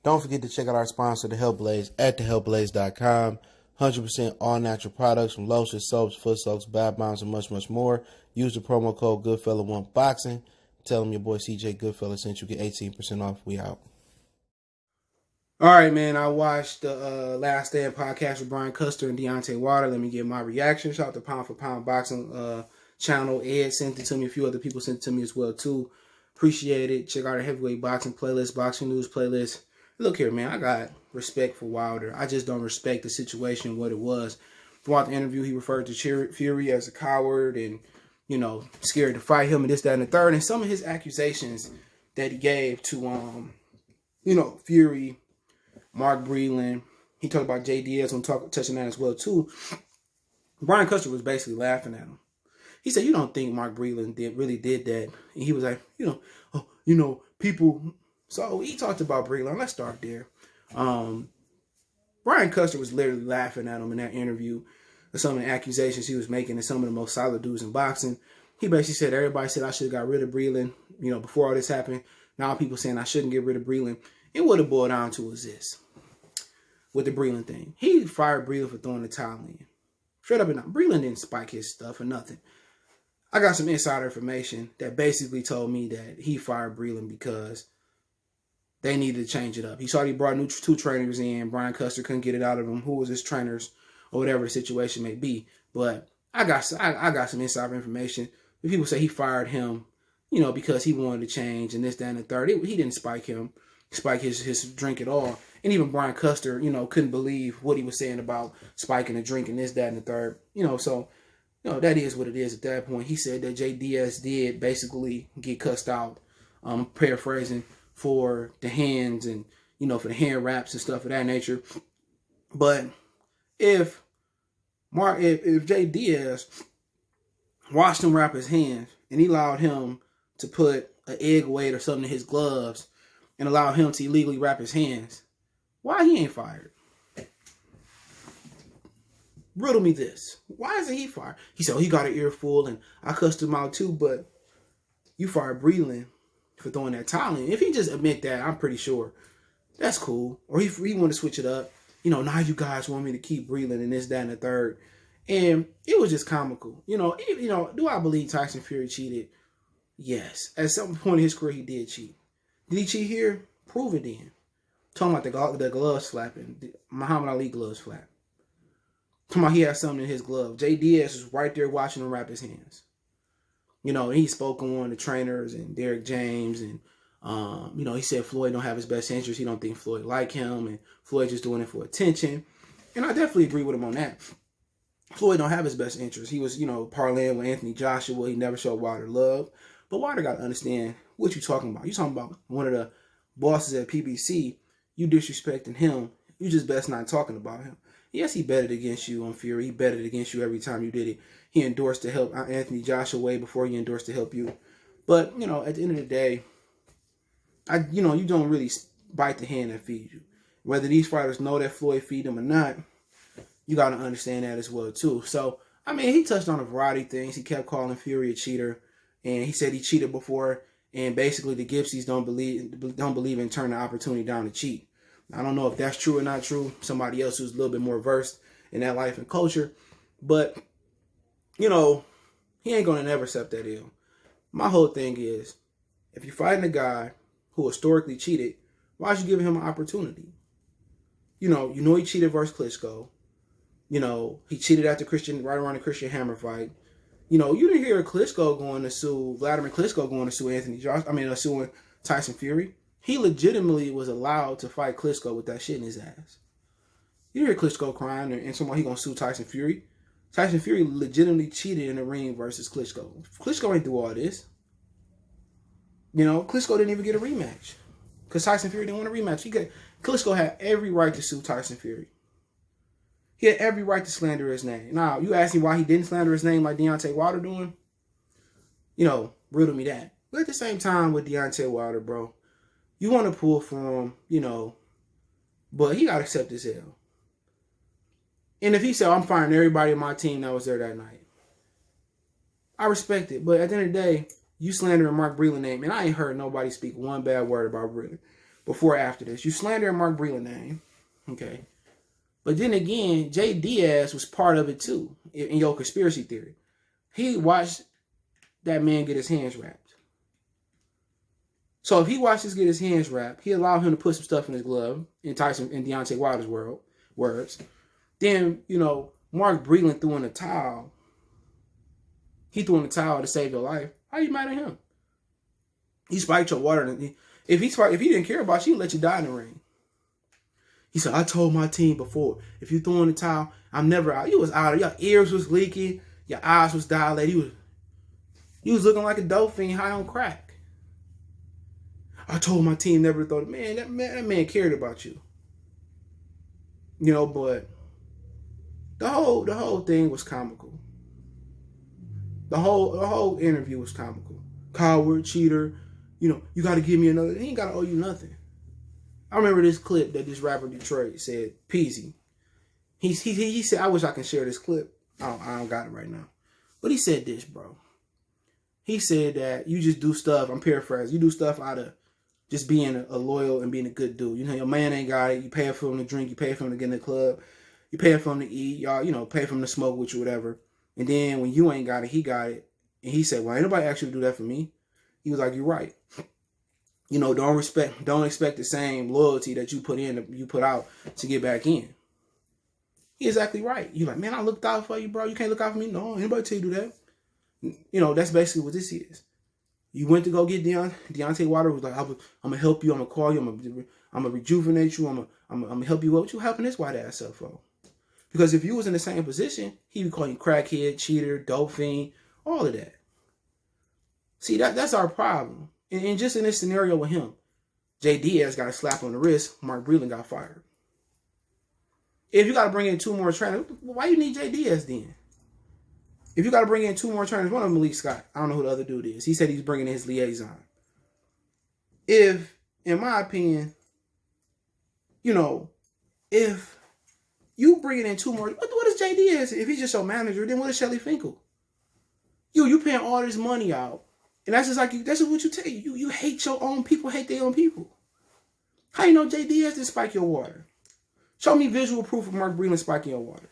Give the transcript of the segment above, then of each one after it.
Don't forget to check out our sponsor, The Health Blaze, at thehealthblaze.com. 100% all natural products from lotions, soaps, foot soaks, bath bombs, and much, much more. Use the promo code Goodfella1Boxing. Tell them your boy CJ Goodfella sent you. Get 18% off. We out. All right, man. I watched the Last Stand podcast with Brian Cust and Deontay Wilder. Let me give my reaction. Shout out to Pound for Pound Boxing channel. Ed sent it to me. A few other people sent it to me as well, too. Appreciate it. Check out our heavyweight boxing playlist, boxing news playlist. Look here, man. I got respect for Wilder. I just don't respect the situation, what it was. Throughout the interview, he referred to Fury as a coward and, you know, scared to fight him and this, that, and the third. And some of his accusations that he gave to, you know, Fury, Mark Breland. He talked about J. Diaz. I'm touching that as well, too. Brian Custer was basically laughing at him. He said, you don't think Mark Breland really did that? And he was like, people. So he talked about Breland. Let's start there. Brian Custer was literally laughing at him in that interview. Some of the accusations he was making to some of the most solid dudes in boxing. He basically said, everybody said I should have got rid of Breland, you know, before all this happened. Now people saying I shouldn't get rid of Breland. And what it boiled down to was this. With the Breland thing. He fired Breland for throwing the towel in. Straight up and down. Breland didn't spike his stuff or nothing. I got some insider information that basically told me that he fired Breland because they needed to change it up. He saw he brought two trainers in. Brian Custer couldn't get it out of him. Who was his trainers or whatever the situation may be. But I got some insider information. People say he fired him, you know, because he wanted to change and this, that, and the third. He didn't spike his drink at all. And even Brian Custer, you know, couldn't believe what he was saying about spiking a drink and this, that, and the third. You know, so, you know, that is what it is at that point. He said that J. Diaz did basically get cussed out, paraphrasing, for the hands and, you know, for the hand wraps and stuff of that nature. But if J. Diaz watched him wrap his hands and he allowed him to put an egg weight or something in his gloves and allow him to illegally wrap his hands, why he ain't fired? Riddle me this. Why isn't he fired? He said, oh, he got an earful and I cussed him out too, but you fired Breland for throwing that towel in. If he just admit that, I'm pretty sure that's cool. Or he want to switch it up. You know, now you guys want me to keep Breland and this, that, and the third. And it was just comical. You know, do I believe Tyson Fury cheated? Yes. At some point in his career, he did cheat. Did he cheat here? Prove it then. Talking about the gloves flapping. The Muhammad Ali gloves flap. Talking about he had something in his glove. J. Diaz was right there watching him wrap his hands. You know, he spoke on one of the trainers and Derek James. And, you know, he said Floyd don't have his best interest. He don't think Floyd like him. And Floyd just doing it for attention. And I definitely agree with him on that. Floyd don't have his best interest. He was, you know, parlaying with Anthony Joshua. He never showed Wilder love. But Wilder got to understand what you're talking about. You're talking about one of the bosses at PBC. You disrespecting him. You just best not talking about him. Yes, he betted against you on Fury. He betted against you every time you did it. He endorsed to help Anthony Joshua way before he endorsed to help you. But, you know, at the end of the day, you don't really bite the hand that feeds you. Whether these fighters know that Floyd feed them or not, you got to understand that as well, too. So, I mean, he touched on a variety of things. He kept calling Fury a cheater. And he said he cheated before. And basically, the Gipsies don't believe in turning the opportunity down to cheat. I don't know if that's true or not true. Somebody else who's a little bit more versed in that life and culture. But, you know, he ain't going to never accept that ill. My whole thing is, if you're fighting a guy who historically cheated, why should you give him an opportunity? You know he cheated versus Klitschko. You know, he cheated right around the Christian Hammer fight. You know, you didn't hear Vladimir Klitschko going to sue suing Tyson Fury. He legitimately was allowed to fight Klitschko with that shit in his ass. You hear Klitschko crying and somebody he gonna sue Tyson Fury. Tyson Fury legitimately cheated in the ring versus Klitschko. Klitschko ain't do all this. You know, Klitschko didn't even get a rematch because Tyson Fury didn't want a rematch. Klitschko had every right to sue Tyson Fury. He had every right to slander his name. Now, you ask me why he didn't slander his name like Deontay Wilder doing? You know, riddle me that. But at the same time with Deontay Wilder, bro, you want to pull for him, you know, but he got to accept his L. And if he said, I'm firing everybody in my team that was there that night, I respect it. But at the end of the day, you slandering Mark Breland's name, and I ain't heard nobody speak one bad word about Breland. before or after this. You slandering Mark Breland name. Okay. But then again, Jay Diaz was part of it too, in your conspiracy theory. He watched that man get his hands wrapped. So if he watched us get his hands wrapped, he allowed him to put some stuff in his glove, in Tyson and Deontay Wilder's words. Then, Mark Breland threw in a towel. He threw in a towel to save your life. How you mad at him? He spiked your water. If he didn't care about you, he'd let you die in the ring. He said, I told my team before, if you throw in the towel, I'm never out. You was out. Your ears was leaking. Your eyes was dilated. You was looking like a dolphin high on crack. I told my team never to throw it. Man, that man cared about you. But the whole thing was comical. The whole interview was comical. Coward, cheater. You got to give me another. He ain't got to owe you nothing. I remember this clip that this rapper Detroit said, Peasy. He said, I wish I can share this clip. I don't got it right now. But he said this, bro. He said that you just do stuff, I'm paraphrasing, you do stuff out of just being a loyal and being a good dude. Your man ain't got it. You pay for him to drink. You pay for him to get in the club. You pay for him to eat. Y'all, pay for him to smoke with you, whatever. And then when you ain't got it, he got it. And he said, well, ain't nobody actually do that for me. He was like, you're right. Don't expect the same loyalty that you put out to get back in. He's exactly right. You're like, man, I looked out for you, bro. You can't look out for me. No, anybody tell you do that. That's basically what this is. You went to go get Deontay Wilder was like, I'm gonna help you. I'm gonna call you. I'm gonna rejuvenate you. I'm gonna help you. What you helping this white ass up for? Because if you was in the same position, he would call you crackhead, cheater, dope fiend, all of that. See, that's our problem. And just in this scenario with him, Jay Diaz got a slap on the wrist. Mark Breland got fired. If you got to bring in 2 more trainers, why you need Jay Diaz then? If you got to bring in 2 more trainers, one of them Malik Scott. I don't know who the other dude is. He said he's bringing in his liaison. If, in my opinion, if you bringing in 2 more, what is Jay Diaz? If he's just your manager, then what is Shelly Finkel? You paying all this money out. And that's just what you tell you. You hate your own people, hate their own people. How you know Jay Diaz didn't spike your water? Show me visual proof of Mark Breland spiking your water.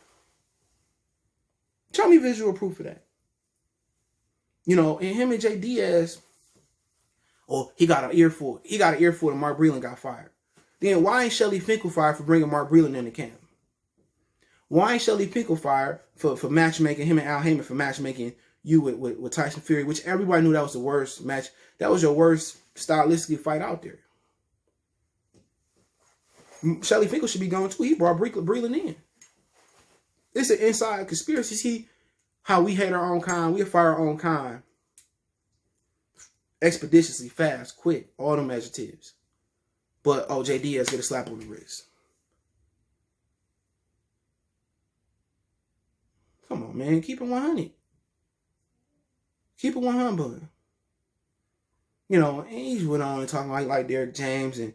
Show me visual proof of that. And him and Jay Diaz, he got an earful. He got an earful and Mark Breland got fired. Then why ain't Shelly Finkel fired for bringing Mark Breland in the camp? Why ain't Shelly Finkel fired for matchmaking, him and Al Heyman for matchmaking you with TysonFury, which everybody knew that was the worst match. That was your worst stylistically fight out there. Shelly Finkel should be gone too. He brought Breland in. It's an inside conspiracy. See how we hate our own kind. We fire our own kind. Expeditiously, fast, quick, all them adjectives. But, Jay Diaz get a slap on the wrist. Come on, man. Keep it 100. Keep it 100. And he went on and talking like Derek James and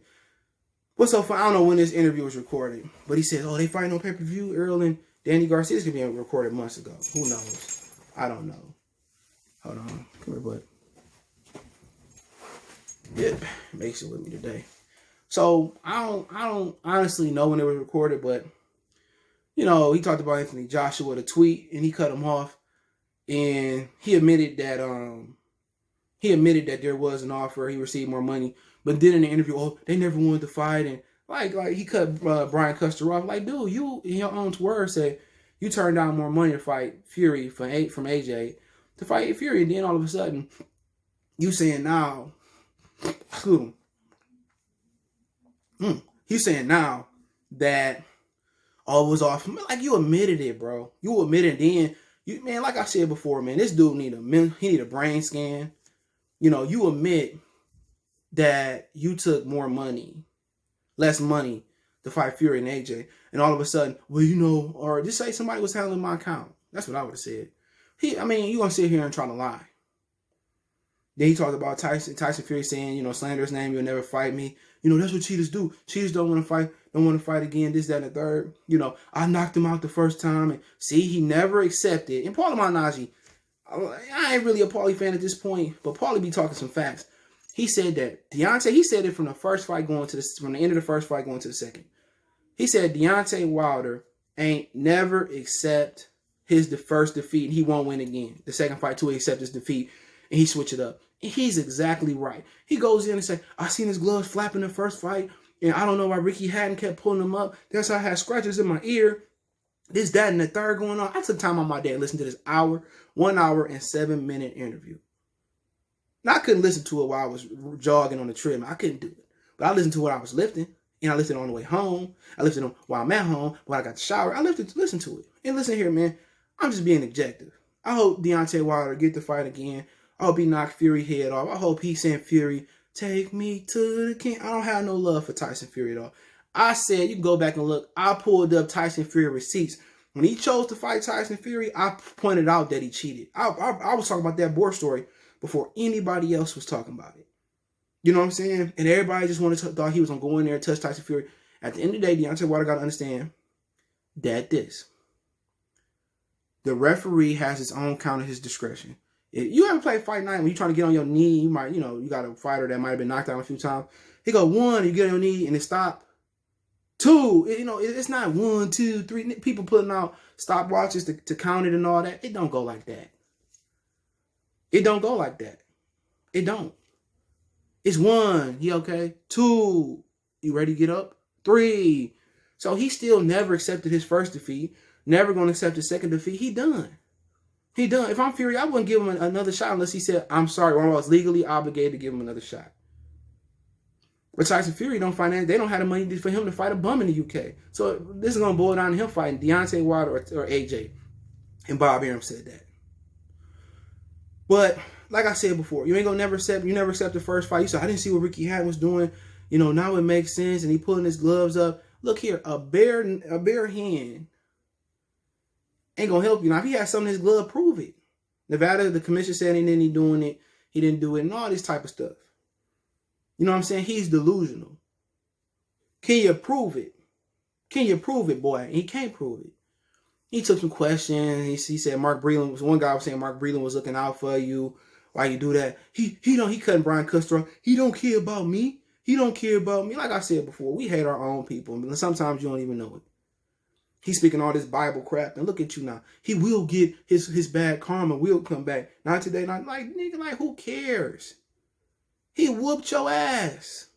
what's so fun. I don't know when this interview was recorded, but he said, they fighting on pay-per-view. Earl and Danny Garcia. This could be recorded months ago. Who knows? I don't know. Hold on. Come here, bud. Yep. Makes it with me today. So I don't honestly know when it was recorded, but he talked about Anthony Joshua, the tweet, and he cut him off. And he admitted that there was an offer. He received more money, but then in the interview, they never wanted to fight, and like he cut Brian Custer off. Like, dude, you in your own words said you turned down more money to fight Fury from AJ to fight Fury, and then all of a sudden you saying now, he's saying now that it was off. Like, you admitted it, bro. You admitted then. Man, like I said before, man, this dude need a brain scan. You admit that you took less money to fight Fury and AJ, and all of a sudden, or just say somebody was handling my account. That's what I would have said. You gonna sit here and try to lie. Then he talked about Tyson Fury saying, slander his name, you'll never fight me. That's what cheaters do. Cheaters don't want to fight again, this, that, and the third. I knocked him out the first time. And see, he never accepted. And Paulie Malignaggi, I ain't really a Paulie fan at this point, but Paulie be talking some facts. He said that Deontay, he said it from the first fight going to from the end of the first fight going to the second. He said Deontay Wilder ain't never accept the first defeat and he won't win again. The second fight too, he accept his defeat and he switch it up. And he's exactly right. He goes in and say, I seen his gloves flapping the first fight and I don't know why Ricky Hatton kept pulling them up. That's how I had scratches in my ear. This, that, and the third going on. I took time on my day and listened to this 1 hour and 7-minute interview. Now, I couldn't listen to it while I was jogging on the treadmill. I couldn't do it. But I listened to it while I was lifting. And I listened on the way home. I listened while I'm at home. While I got the shower. I listen to it. And listen here, man. I'm just being objective. I hope Deontay Wilder get the fight again. I hope he knock Fury head off. I hope he sent Fury, take me to the king. I don't have no love for Tyson Fury at all. I said, you can go back and look. I pulled up Tyson Fury receipts. When he chose to fight Tyson Fury, I pointed out that he cheated. I was talking about that board story before anybody else was talking about it. You know what I'm saying? And everybody just thought he was going to go in there and touch Tyson Fury. At the end of the day, Deontay Wilder got to understand that the referee has his own count of his discretion. If you ever play Fight Night, when you're trying to get on your knee, you might, you got a fighter that might have been knocked out a few times. He go 1, you get on your knee, and it stop. 2, it's not 1, 2, 3. People putting out stopwatches to count it and all that. It don't go like that. It don't go like that. It don't. It's 1, he okay. 2, you ready to get up? 3. So he still never accepted his first defeat. Never going to accept his second defeat. He done. If I'm Fury, I wouldn't give him another shot unless he said, I'm sorry, or I was legally obligated to give him another shot. But Tyson Fury they don't have the money for him to fight a bum in the UK. So this is going to boil down to him fighting Deontay Wilder or AJ. And Bob Arum said that. But like I said before, you never accept the first fight. You said, I didn't see what Ricky Hatton was doing. Now it makes sense. And he pulling his gloves up. Look here, a bare hand ain't going to help you. Now, if he has something in his glove, prove it. Nevada, the commission said he didn't doing it. He didn't do it and all this type of stuff. You know what I'm saying? He's delusional. Can you prove it? Can you prove it, boy? And he can't prove it. He took some questions. He said one guy was saying Mark Breland was looking out for you. Why you do that? He cutting Brian Cust off. He don't care about me. He don't care about me. Like I said before, we hate our own people. And sometimes you don't even know it. He's speaking all this Bible crap. And look at you now. He will get his bad karma. Will come back. Not today. Not like, nigga, like, who cares? He whooped your ass.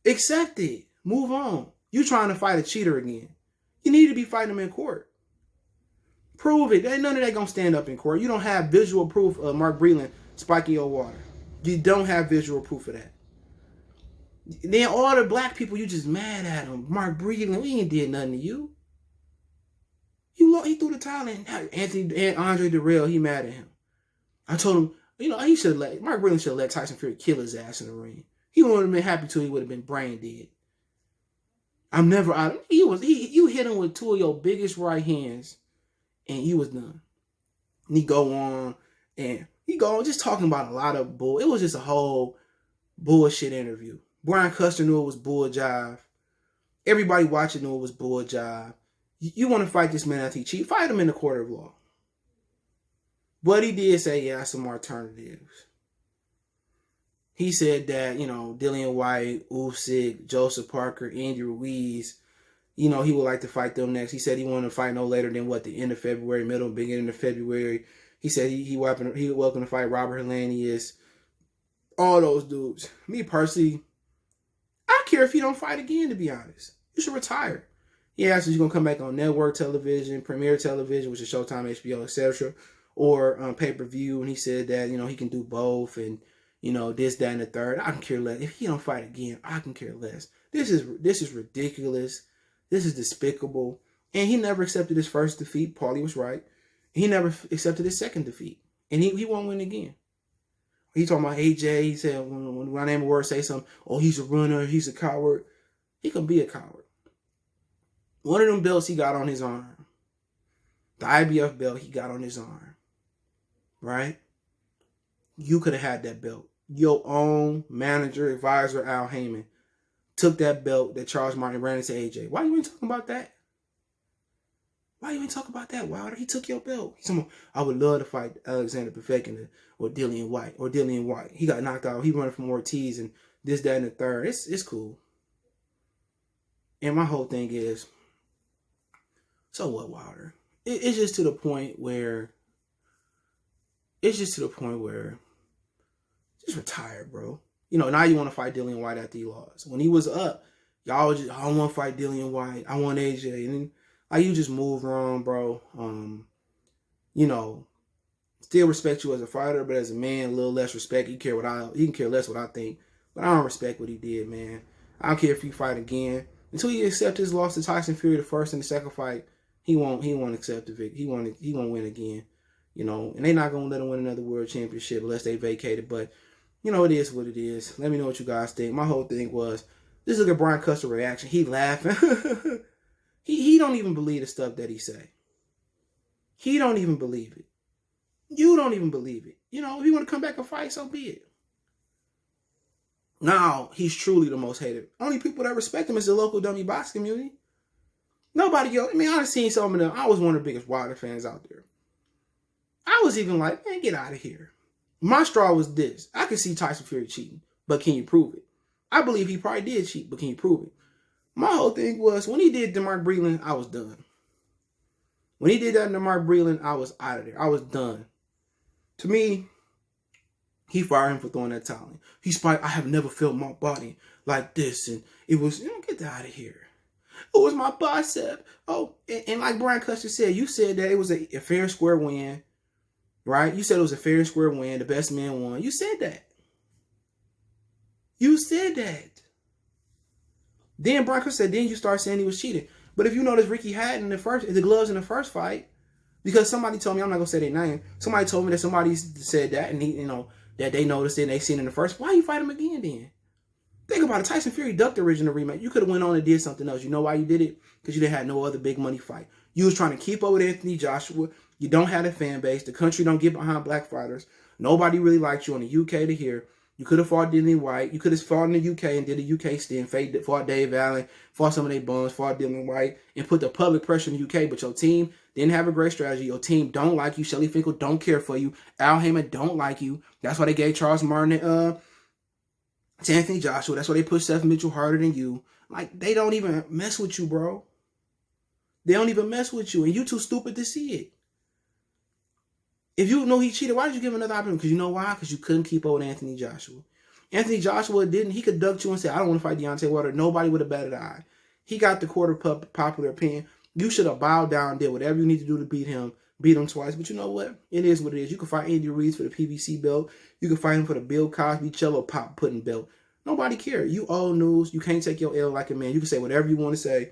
Accept it. Move on. You trying to fight a cheater again. You need to be fighting him in court. Prove it. Ain't none of that going to stand up in court. You don't have visual proof of Mark Breland spiking your water. You don't have visual proof of that. Then all the black people, you just mad at him. Mark Breland, we ain't did nothing to you. He threw the towel in. Andre Durrell, he mad at him. I told him, Mark Breland should have let Tyson Fury kill his ass in the ring. He wouldn't have been happy till he would have been brain dead. You hit him with 2 of your biggest right hands and he was done. And he go on just talking about a lot of bull. It was just a whole bullshit interview. Brian Custer knew it was bull jive. Everybody watching knew it was bull jive. You want to fight this man after he cheat? Fight him in the court of law. But he did say, yeah, some alternatives. He said that, Dillian White, Usyk, Joseph Parker, Andy Ruiz, he would like to fight them next. He said he wanted to fight no later than the end of February, beginning of February. He said he welcome to fight Robert Helenius. All those dudes. Me personally, I don't care if he don't fight again, to be honest. You should retire. He asked if he's going to come back on network television, Premier Television, which is Showtime, HBO, etc., or pay-per-view. And he said that, he can do both and, this, that, and the third. I can care less. If he don't fight again, I can care less. This is ridiculous. This is despicable. And he never accepted his first defeat. Paulie was right. He never accepted his second defeat. And he won't win again. He talking about AJ. He said, when I name a word, say something. Oh, he's a runner. He's a coward. He can be a coward. One of them belts he got on his arm. The IBF belt he got on his arm. Right? You could have had that belt. Your own manager, advisor, Al Heyman, took that belt that Charles Martin ran into AJ. Why you ain't talking about that? Why you ain't talk about that, Wilder? He took your belt. He's talking, I would love to fight Alexander Povetkin or Dillian White. He got knocked out. He running from Ortiz and this, that, and the third. It's cool. And my whole thing is, so what, Wilder? It's just to the point where just retire, bro. You know, now you want to fight Dillian White after he lost. When he was up, y'all was just, I don't want to fight Dillian White. I want AJ. And then, like, you just moved wrong, bro. You know, still respect you as a fighter, but as a man, a little less respect. You can care less what I think. But I don't respect what he did, man. I don't care if he fight again. Until he accepts his loss to Tyson Fury, the first and the second fight, he won't accept the victory. He won't win again. You know, and they're not gonna let him win another world championship unless they vacate it. But you know, it is what it is. Let me know what you guys think. My whole thing was, just look at Brian Cust's reaction. He laughing. he don't even believe the stuff that he say. He don't even believe it. You don't even believe it. You know, if you want to come back and fight, so be it. Now, he's truly the most hated. Only people that respect him is the local dummy box community. Nobody else. I mean, I've seen some of them. I was one of the biggest Wilder fans out there. I was even like, man, get out of here. My straw was this. I can see Tyson Fury cheating, but can you prove it? I believe he probably did cheat, but can you prove it? My whole thing was, when he did to Mark Breland, I was done. When he did that to Mark Breland, I was out of there. I was done. To me, he fired him for throwing that towel in. He's probably, I have never felt my body like this. And it was, you know, get out of here. It was my bicep. Oh, and like Brian Cust said, you said that it was a fair square win, right? You said it was a fair square win. The best man won. You said that. You said that. Then Brian Cust said, then you start saying he was cheating. But if you notice, Ricky had the gloves in the first fight, because somebody told me, I'm not gonna say their name. Somebody told me that somebody said that, and he, you know, that they noticed it and they seen it in the first. Why you fight him again then? Think about it. Tyson Fury ducked the original rematch. You could have went on and did something else. You know why you did it? Because you didn't have no other big money fight. You was trying to keep up with Anthony Joshua. You don't have a fan base. The country don't get behind black fighters. Nobody really liked you in the UK to here. You could have fought Dillian White. You could have fought in the UK and did a UK stint. Fought Dave Allen. Fought some of their bums. Fought Dillian White. And put the public pressure in the UK. But your team didn't have a great strategy. Your team don't like you. Shelly Finkel don't care for you. Al Heyman don't like you. That's why they gave Charles Martin to Anthony Joshua. That's why they pushed Seth Mitchell harder than you. Like, they don't even mess with you, bro. They don't even mess with you. And you too stupid to see it. If you know he cheated, why did you give him another option? Because you know why? Because you couldn't keep up with Anthony Joshua. Anthony Joshua didn't. He could duck you and say, I don't want to fight Deontay Wilder. Nobody would have batted an eye. He got the court of popular opinion. You should have bowed down and did whatever you need to do to beat him twice. But you know what? It is what it is. You can fight Andy Ruiz for the PBC belt. You can fight him for the Bill Cosby cello pop pudding belt. Nobody cares. You old news. You can't take your L like a man. You can say whatever you want to say.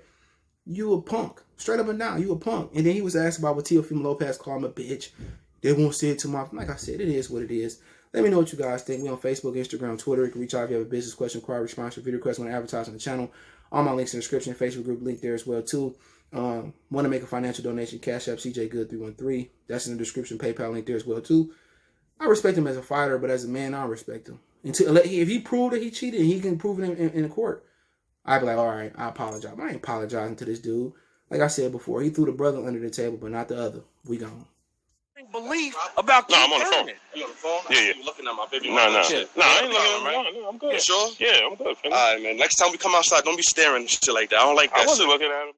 You a punk. Straight up and down. You a punk. And then he was asked about what Teofimo Lopez called him a bitch. They won't say it to my... Like I said, it is what it is. Let me know what you guys think. We on Facebook, Instagram, Twitter. You can reach out if you have a business question, inquiry, response, or video request, want to advertise on the channel. All my links in the description. Facebook group link there as well, too. Want to make a financial donation, Cash App, CJ Good 313. That's in the description. PayPal link there as well, too. I respect him as a fighter, but as a man, I don't respect him. If he proved that he cheated and he can prove it in the court, I'd be like, all right, I apologize. But I ain't apologizing to this dude. Like I said before, he threw the brother under the table, but not the other. We gone. Belief about I'm on the phone. You on the phone? Yeah. You looking at my baby? No, I ain't looking. No, I'm good. You sure? Yeah, I'm good. All right, man. Next time we come outside, don't be staring and shit like that. I don't like that. I wasn't looking at him.